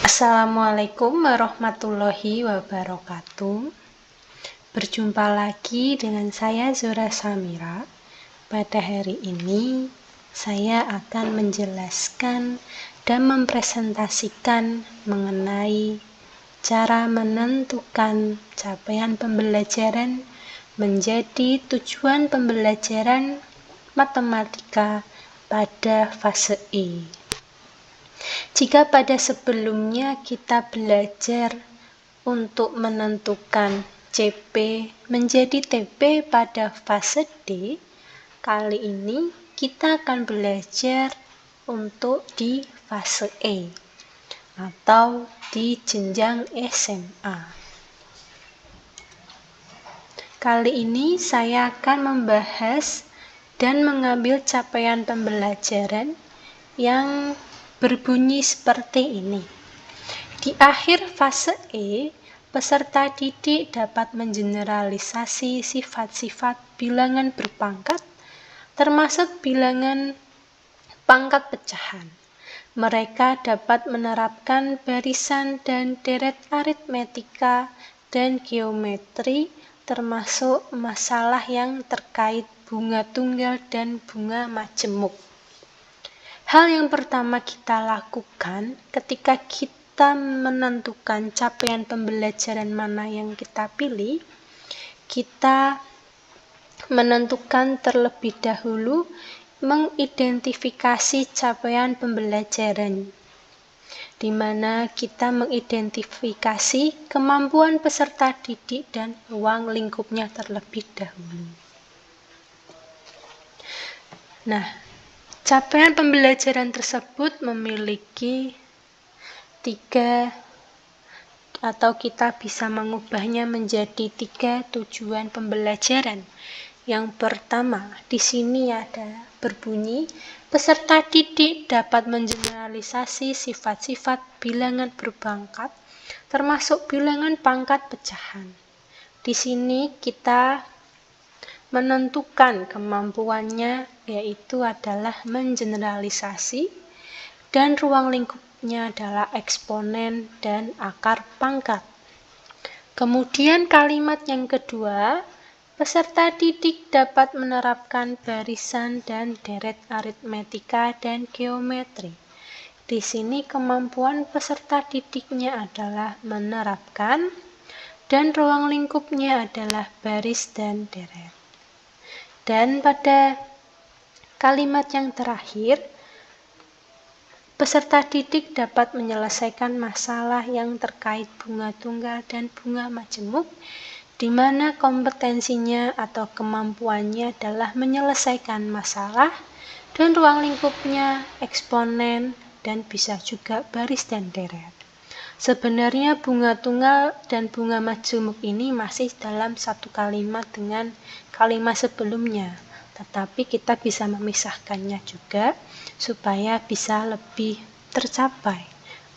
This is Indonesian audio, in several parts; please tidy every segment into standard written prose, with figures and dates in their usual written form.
Assalamualaikum warahmatullahi wabarakatuh. Berjumpa lagi dengan saya Zura Samira. Pada hari ini saya akan menjelaskan dan mempresentasikan mengenai cara menentukan capaian pembelajaran menjadi tujuan pembelajaran matematika pada fase E. Jika pada sebelumnya kita belajar untuk menentukan CP menjadi TP pada fase D, kali ini kita akan belajar untuk di fase E atau di jenjang SMA. Kali ini saya akan membahas dan mengambil capaian pembelajaran yang berbunyi seperti ini. Di akhir fase E, peserta didik dapat mengeneralisasi sifat-sifat bilangan berpangkat, termasuk bilangan pangkat pecahan. Mereka dapat menerapkan barisan dan deret aritmetika dan geometri, termasuk masalah yang terkait bunga tunggal dan bunga majemuk. Hal yang pertama kita lakukan ketika kita menentukan capaian pembelajaran mana yang kita pilih, kita menentukan terlebih dahulu mengidentifikasi capaian pembelajaran, di mana kita mengidentifikasi kemampuan peserta didik dan ruang lingkupnya terlebih dahulu. Nah, capaian pembelajaran tersebut memiliki 3 atau kita bisa mengubahnya menjadi 3 tujuan pembelajaran. Yang pertama, di sini ada berbunyi, peserta didik dapat mengeneralisasi sifat-sifat bilangan berpangkat, termasuk bilangan pangkat pecahan. Di sini kita menentukan kemampuannya, yaitu adalah mengeneralisasi, dan ruang lingkupnya adalah eksponen dan akar pangkat. Kemudian kalimat yang kedua, peserta didik dapat menerapkan barisan dan deret aritmetika dan geometri. Di sini kemampuan peserta didiknya adalah menerapkan, dan ruang lingkupnya adalah baris dan deret. Dan pada kalimat yang terakhir, peserta didik dapat menyelesaikan masalah yang terkait bunga tunggal dan bunga majemuk, di mana kompetensinya atau kemampuannya adalah menyelesaikan masalah, dan ruang lingkupnya eksponen dan bisa juga baris dan deret. Sebenarnya bunga tunggal dan bunga majemuk ini masih dalam satu kalimat dengan kalimat sebelumnya, tetapi kita bisa memisahkannya juga supaya bisa lebih tercapai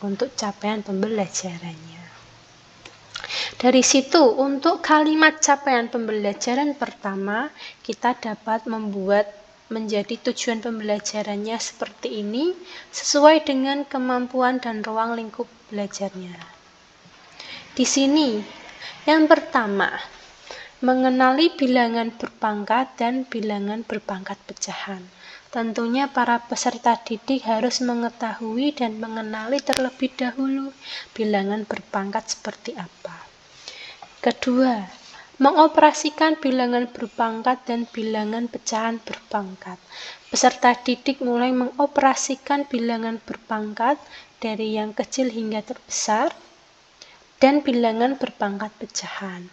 untuk capaian pembelajarannya. Dari situ, untuk kalimat capaian pembelajaran pertama, kita dapat membuat menjadi tujuan pembelajarannya seperti ini, sesuai dengan kemampuan dan ruang lingkup belajarnya. Di sini, yang pertama, mengenali bilangan berpangkat dan bilangan berpangkat pecahan. Tentunya para peserta didik harus mengetahui dan mengenali terlebih dahulu bilangan berpangkat seperti apa. Kedua, mengoperasikan bilangan berpangkat dan bilangan pecahan berpangkat. Peserta didik mulai mengoperasikan bilangan berpangkat dari yang kecil hingga terbesar dan bilangan berpangkat pecahan.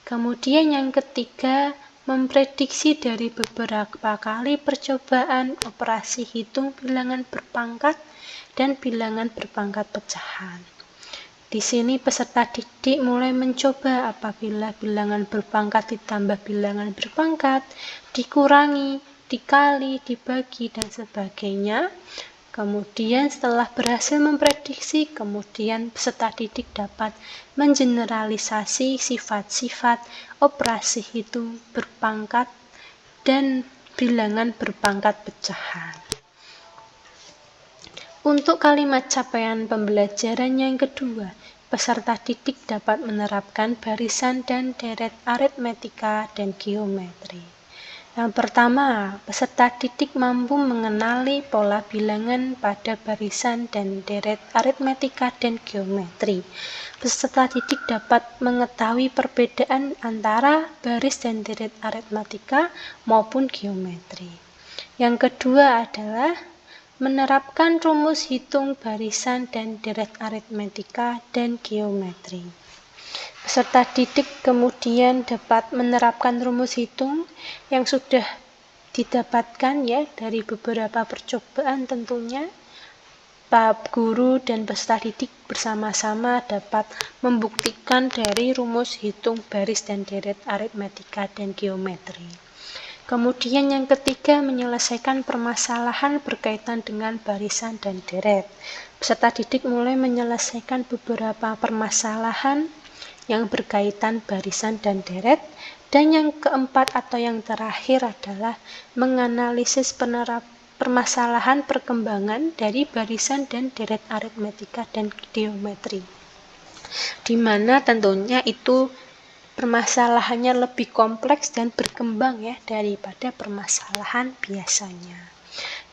Kemudian yang ketiga, memprediksi dari beberapa kali percobaan operasi hitung bilangan berpangkat dan bilangan berpangkat pecahan. Di sini peserta didik mulai mencoba apabila bilangan berpangkat ditambah bilangan berpangkat, dikurangi, dikali, dibagi, dan sebagainya. Kemudian setelah berhasil memprediksi, kemudian peserta didik dapat mengeneralisasi sifat-sifat operasi hitung berpangkat dan bilangan berpangkat pecahan. Untuk kalimat capaian pembelajaran yang kedua, peserta didik dapat menerapkan barisan dan deret aritmetika dan geometri. Yang pertama, peserta didik mampu mengenali pola bilangan pada barisan dan deret aritmetika dan geometri. Peserta didik dapat mengetahui perbedaan antara baris dan deret aritmetika maupun geometri. Yang kedua adalah menerapkan rumus hitung barisan dan deret aritmetika dan geometri. Peserta didik kemudian dapat menerapkan rumus hitung yang sudah didapatkan dari beberapa percobaan tentunya. Pak guru dan peserta didik bersama-sama dapat membuktikan dari rumus hitung baris dan deret aritmetika dan geometri. Kemudian yang ketiga, menyelesaikan permasalahan berkaitan dengan barisan dan deret. Peserta didik mulai menyelesaikan beberapa permasalahan yang berkaitan barisan dan deret, dan yang keempat atau yang terakhir adalah menganalisis permasalahan perkembangan dari barisan dan deret aritmetika dan geometri, di mana tentunya itu permasalahannya lebih kompleks dan berkembang daripada permasalahan biasanya.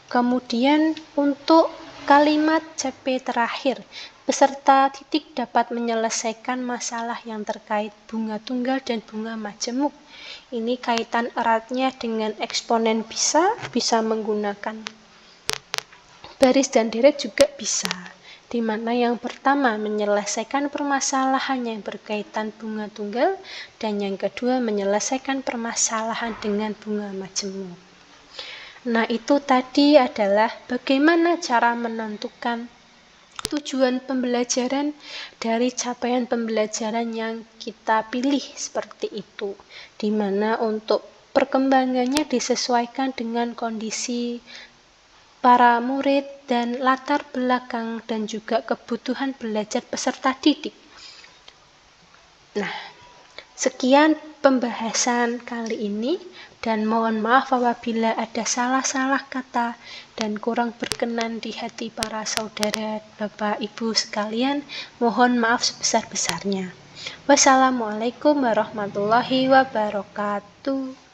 Kemudian untuk kalimat CP terakhir, peserta didik dapat menyelesaikan masalah yang terkait bunga tunggal dan bunga majemuk. Ini kaitan eratnya dengan eksponen bisa menggunakan baris dan deret juga bisa. Di mana yang pertama menyelesaikan permasalahan yang berkaitan bunga tunggal, dan yang kedua menyelesaikan permasalahan dengan bunga majemuk. Nah, itu tadi adalah bagaimana cara menentukan tujuan pembelajaran dari capaian pembelajaran yang kita pilih seperti itu, di mana untuk perkembangannya disesuaikan dengan kondisi para murid dan latar belakang dan juga kebutuhan belajar peserta didik. Nah, sekian pembahasan kali ini, dan mohon maaf apabila ada salah-salah kata dan kurang berkenan di hati para saudara, Bapak, Ibu sekalian. Mohon maaf sebesar-besarnya. Wassalamualaikum warahmatullahi wabarakatuh.